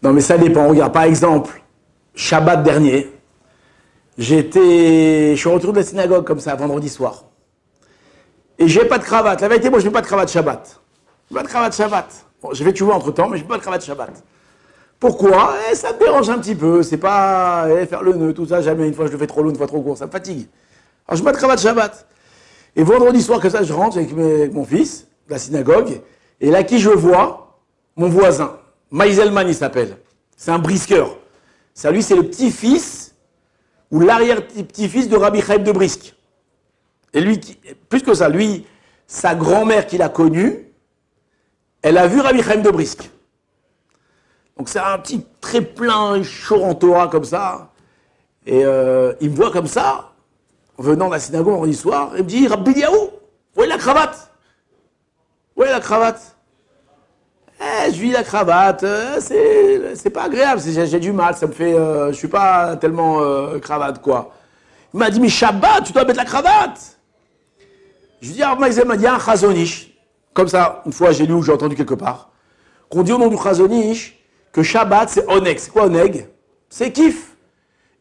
Non, mais ça dépend. Regarde, par exemple, Shabbat dernier, je suis retourné de la synagogue comme ça, vendredi soir. Et j'ai pas de cravate. La vérité, moi, je mets pas de cravate Shabbat. Je mets pas de cravate Shabbat. Bon, j'ai fait tu vois entre temps, mais je mets pas de cravate Shabbat. Pourquoi? Ça me dérange un petit peu. C'est pas faire le nœud, tout ça. Jamais une fois je le fais trop long, une fois trop court. Ça me fatigue. Alors je mets de cravate Shabbat. Et vendredi soir, que ça, je rentre avec mon fils de la synagogue. Et là, qui je vois? Mon voisin. Maiselman, il s'appelle. C'est un brisqueur. Ça, lui, c'est le petit-fils ou l'arrière-petit-fils de Rabbi Chaim de Brisk. Et lui, plus que ça, lui, sa grand-mère qu'il a connue, elle a vu Rabbi Chaim de Brisk. Donc c'est un petit très plein, chaud en Torah comme ça. Et il me voit comme ça, en venant de la synagogue vendredi soir, il me dit, Rabbi Eliaou, où est la cravate? Où est la cravate? Je lui dis la cravate, c'est pas agréable, j'ai du mal, ça me fait, je suis pas tellement cravate quoi. Il m'a dit, mais Shabbat, tu dois mettre la cravate. Je lui dis, ah, il m'a dit, un chazonish. Comme ça, une fois j'ai lu ou j'ai entendu quelque part, qu'on dit au nom du chazonish, que Shabbat c'est oneg. C'est quoi oneg? C'est kiff.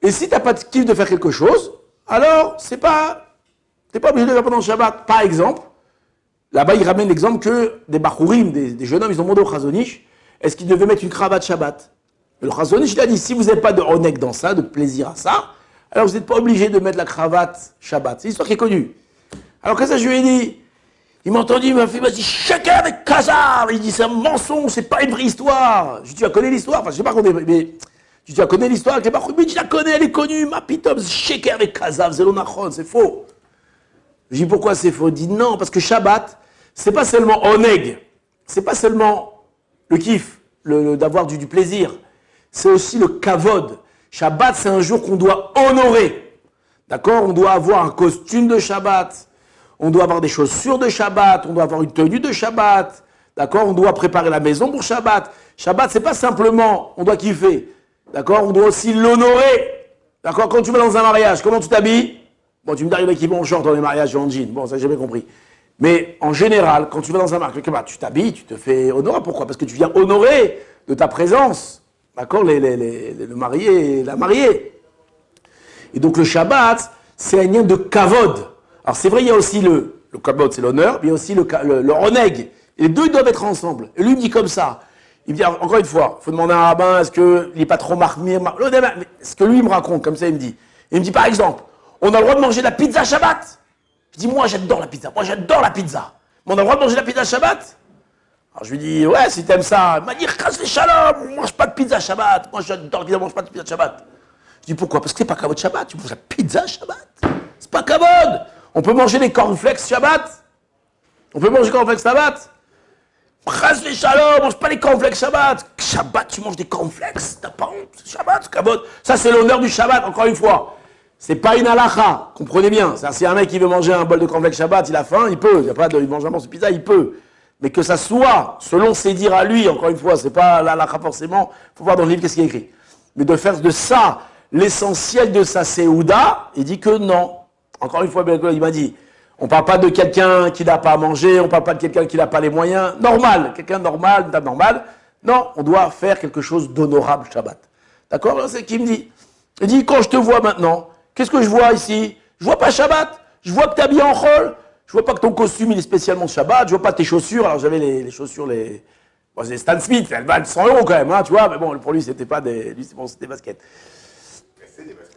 Et si t'as pas de kiff de faire quelque chose, alors t'es pas obligé de le faire pendant le Shabbat. Par exemple, là-bas il ramène l'exemple que des bachourim, des jeunes hommes, ils ont demandé au chazonish, est-ce qu'ils devaient mettre une cravate Shabbat? Et le chazonish il a dit, si vous n'avez pas de oneg dans ça, de plaisir à ça, alors vous n'êtes pas obligé de mettre la cravate Shabbat. C'est une histoire qui est connue. Alors que ça je lui ai dit, il m'a entendu, il m'a dit, chacun avec Kazar. Il dit, c'est un mensonge, c'est pas une vraie histoire. Je dis, tu as connu l'histoire? Enfin, je sais pas qu'on est, mais tu as connu l'histoire avec les bachourim? Mais tu la connais, elle est connue, ma pitom, chacun avec Kazar, Zelonachon, c'est faux. Je dis, pourquoi c'est faux? Il dit, non, parce que Shabbat, c'est pas seulement oneg, c'est pas seulement le kiff, d'avoir du plaisir, c'est aussi le kavod. Shabbat, c'est un jour qu'on doit honorer. D'accord? On doit avoir un costume de Shabbat. On doit avoir des chaussures de Shabbat, on doit avoir une tenue de Shabbat, d'accord? On doit préparer la maison pour Shabbat. Shabbat, c'est pas simplement, on doit kiffer, d'accord? On doit aussi l'honorer, d'accord? Quand tu vas dans un mariage, comment tu t'habilles? Bon, tu me dis, il y en a qui vont en short dans les mariages, en jean, bon, ça j'ai jamais compris. Mais en général, quand tu vas dans un mariage, tu t'habilles, tu te fais honorer. Pourquoi? Parce que tu viens honorer de ta présence, d'accord? Le marié et la mariée. Et donc le Shabbat, c'est un lien de kavod. Alors c'est vrai, il y a aussi le kabod, c'est l'honneur, mais il y a aussi le oneg. Et les deux ils doivent être ensemble. Et lui me dit comme ça. Il me dit, encore une fois, il faut demander à un rabbin, est-ce qu'il n'est pas trop marmire? Ce que lui me raconte, comme ça il me dit. Il me dit par exemple, on a le droit de manger de la pizza Shabbat. Je dis, moi j'adore la pizza, Mais on a le droit de manger de la pizza Shabbat? Alors je lui dis, ouais, si t'aimes ça. Il m'a dit, casse les shalom, on mange pas de pizza Shabbat. Moi j'adore la pizza, on mange pas de pizza Shabbat. Je dis, pourquoi? Parce que c'est pas kabod Shabbat, tu manges la pizza Shabbat. C'est pas kabod. On peut manger des cornflakes Shabbat? On peut manger cornflakes Shabbat? Chas les shalom, mange pas les cornflakes Shabbat. Shabbat, tu manges des cornflakes? T'as pas honte? Shabbat, kabod. Ça, c'est l'honneur du Shabbat, encore une fois. C'est pas une halakha, comprenez bien. Si un mec qui veut manger un bol de cornflakes Shabbat, il a faim, il peut. Il n'y a pas de manger un morceau de pizza, il peut. Mais que ça soit, selon ses dires à lui, encore une fois, c'est pas l'halakha forcément. Faut voir dans le livre qu'est-ce qu'il y a écrit. Mais de faire de ça l'essentiel de sa séouda, il dit que non. Encore une fois, il m'a dit, on ne parle pas de quelqu'un qui n'a pas à manger, on ne parle pas de quelqu'un qui n'a pas les moyens. Normal, quelqu'un normal, une dame normale. Non, on doit faire quelque chose d'honorable Shabbat. D'accord? C'est ce qu'il me dit. Il dit, quand je te vois maintenant, qu'est-ce que je vois ici? Je vois pas Shabbat. Je vois que tu es habillé en chol. Je vois pas que ton costume il est spécialement Shabbat. Je vois pas tes chaussures. Alors j'avais les chaussures, bon, c'est Stan Smith, elles valent 100 € quand même, hein, tu vois. Mais bon, pour lui, c'était pas des. Lui, c'était des baskets.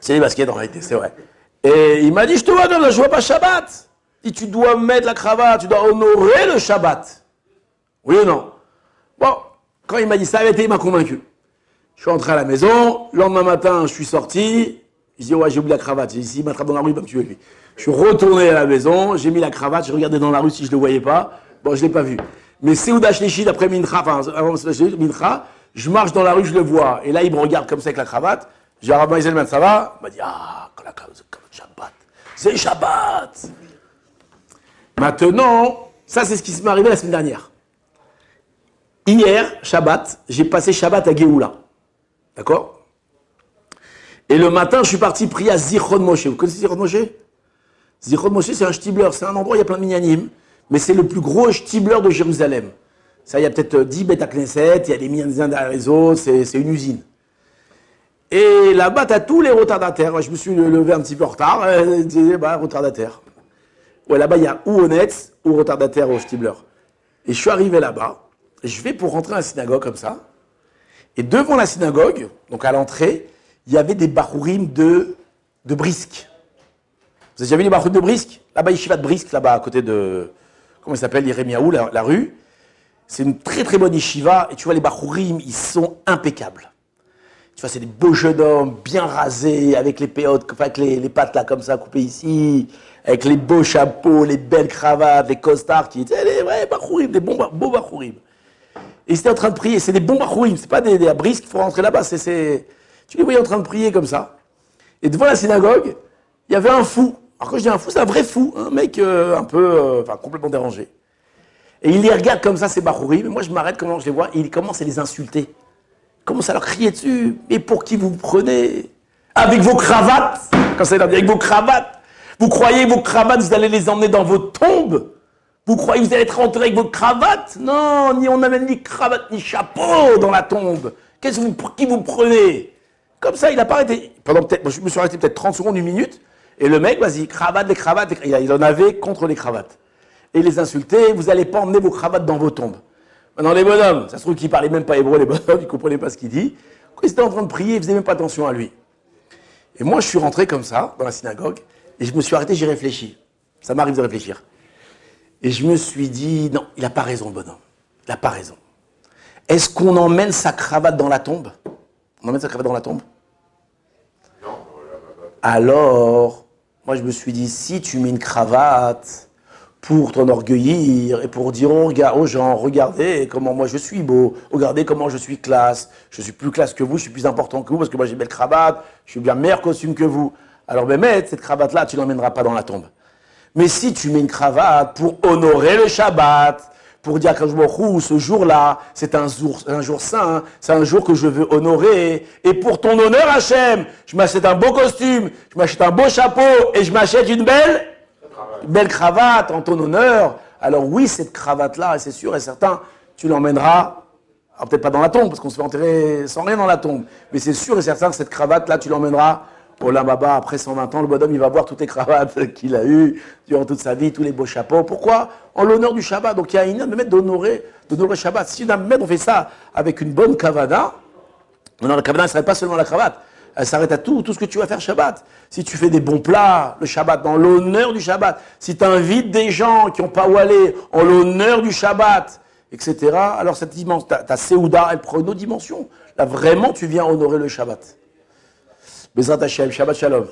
C'est des baskets en réalité, c'est vrai. Et il m'a dit, je te vois, non, je vois pas Shabbat. Il dit, tu dois mettre la cravate, tu dois honorer le Shabbat. Oui ou non? Bon, quand il m'a dit ça, il m'a convaincu. Je suis rentré à la maison, le lendemain matin, je suis sorti. Je dis, ouais, j'ai oublié la cravate. J'ai dit, s'il m'attrape dans la rue, il va me tuer, lui. Je suis retourné à la maison, j'ai mis la cravate, je regardais dans la rue si je ne le voyais pas. Bon, je ne l'ai pas vu. Mais Seouda Shlichit, après Mincha, enfin, avant Mincha, je marche dans la rue, je le vois. Et là, il me regarde comme ça avec la cravate. Je dis, Rabbi Zelman, ça va? Il m'a dit, ah, quand la cravate, c'est Shabbat. C'est Shabbat. Maintenant, ça, c'est ce qui m'est arrivé la semaine dernière. Hier, Shabbat, j'ai passé Shabbat à Géoula. D'accord? Et le matin, je suis parti prier à Zichron Moshe. Vous connaissez Zichron Moshe? Zichron Moshe, c'est un shtibler. C'est un endroit où il y a plein de minyanim. Mais c'est le plus gros shtibler de Jérusalem. Ça, il y a peut-être 10 Beth Knesset, il y a des milliers derrière les autres, c'est une usine. Et là-bas, tu as tous les retardataires. Je me suis levé un petit peu en retard, je disais, bah, retardataire. Ouais, là-bas, il y a ou honnête ou retardataire au Stibler. Et je suis arrivé là-bas, et je vais pour rentrer à la synagogue comme ça. Et devant la synagogue, donc à l'entrée, il y avait des barourim de Brisk. Vous avez déjà vu les barourim de Brisk? Là-bas, Yeshiva de Brisk, là-bas, à côté de, comment il s'appelle, Yeremiaou, la rue. C'est une très très bonne yeshiva. Et tu vois, les barourim, ils sont impeccables. Tu vois, c'est des beaux jeunes hommes, bien rasés, avec les péotes, enfin, avec les pattes là, comme ça, coupées ici, avec les beaux chapeaux, les belles cravates, les costards, qui étaient les vrais barourim, des beaux barourim. Et ils étaient en train de prier. C'est des bons barourim, c'est pas des abris qu'il faut rentrer là-bas. Tu les voyais en train de prier comme ça. Et devant la synagogue, il y avait un fou. Alors quand je dis un fou, c'est un vrai fou, un mec un peu, complètement dérangé. Et il les regarde comme ça, ces barourim. Et moi, je m'arrête, comment je les vois, et il commence à les insulter. Il commence à leur crier dessus. Mais pour qui vous vous prenez? Avec vos cravates. Comme ça, il a dit, avec vos cravates. Vous croyez vos cravates, vous allez les emmener dans vos tombes? Vous croyez que vous allez être enterré avec votre cravate? Non, on n'amène ni cravate ni chapeau dans la tombe. Pour qui vous prenez? Comme ça, il n'a pas arrêté. Je me suis arrêté peut-être 30 secondes, une minute. Et le mec, vas-y, cravate, les cravates. Il en avait contre les cravates. Et il les insultait, vous n'allez pas emmener vos cravates dans vos tombes. Maintenant, les bonhommes, ça se trouve qu'ils ne parlaient même pas hébreu, les bonhommes, ils ne comprenaient pas ce qu'il dit. Quand ils étaient en train de prier, ils ne faisaient même pas attention à lui. Et moi, je suis rentré comme ça, dans la synagogue, et je me suis arrêté, j'ai réfléchi. Ça m'arrive de réfléchir. Et je me suis dit, non, il n'a pas raison, le bonhomme. Il n'a pas raison. Est-ce qu'on emmène sa cravate dans la tombe? On emmène sa cravate dans la tombe? Non. Alors, moi je me suis dit, si tu mets une cravate pour t'enorgueillir et pour dire aux gens, regardez comment moi je suis beau, regardez comment je suis classe, je suis plus classe que vous, je suis plus important que vous parce que moi j'ai une belle cravate, je suis bien meilleur costume que vous. Alors Mehmet, cette cravate-là, tu ne l'emmèneras pas dans la tombe. Mais si tu mets une cravate pour honorer le Shabbat, pour dire que ce jour-là, c'est un jour saint, c'est un jour que je veux honorer, et pour ton honneur, Hachem, je m'achète un beau costume, je m'achète un beau chapeau, et je m'achète une belle cravate en ton honneur, alors oui, cette cravate-là, c'est sûr et certain, tu l'emmèneras, peut-être pas dans la tombe, parce qu'on se fait enterrer sans rien dans la tombe, mais c'est sûr et certain que cette cravate-là, tu l'emmèneras au Lamaba, après 120 ans, le bonhomme, il va voir toutes les cravates qu'il a eues durant toute sa vie, tous les beaux chapeaux. Pourquoi? En l'honneur du Shabbat. Donc il y a une manière d'honorer le Shabbat. Si on fait ça avec une bonne kavana, non, la kavana ne s'arrête pas seulement à la cravate, elle s'arrête à tout ce que tu vas faire Shabbat. Si tu fais des bons plats, le Shabbat, dans l'honneur du Shabbat, si tu invites des gens qui n'ont pas où aller, en l'honneur du Shabbat, etc., alors cette dimension, ta Seouda, elle prend une autre dimension. Là, vraiment, tu viens honorer le Shabbat. Bezrat Hashem, Shabbat Shalom.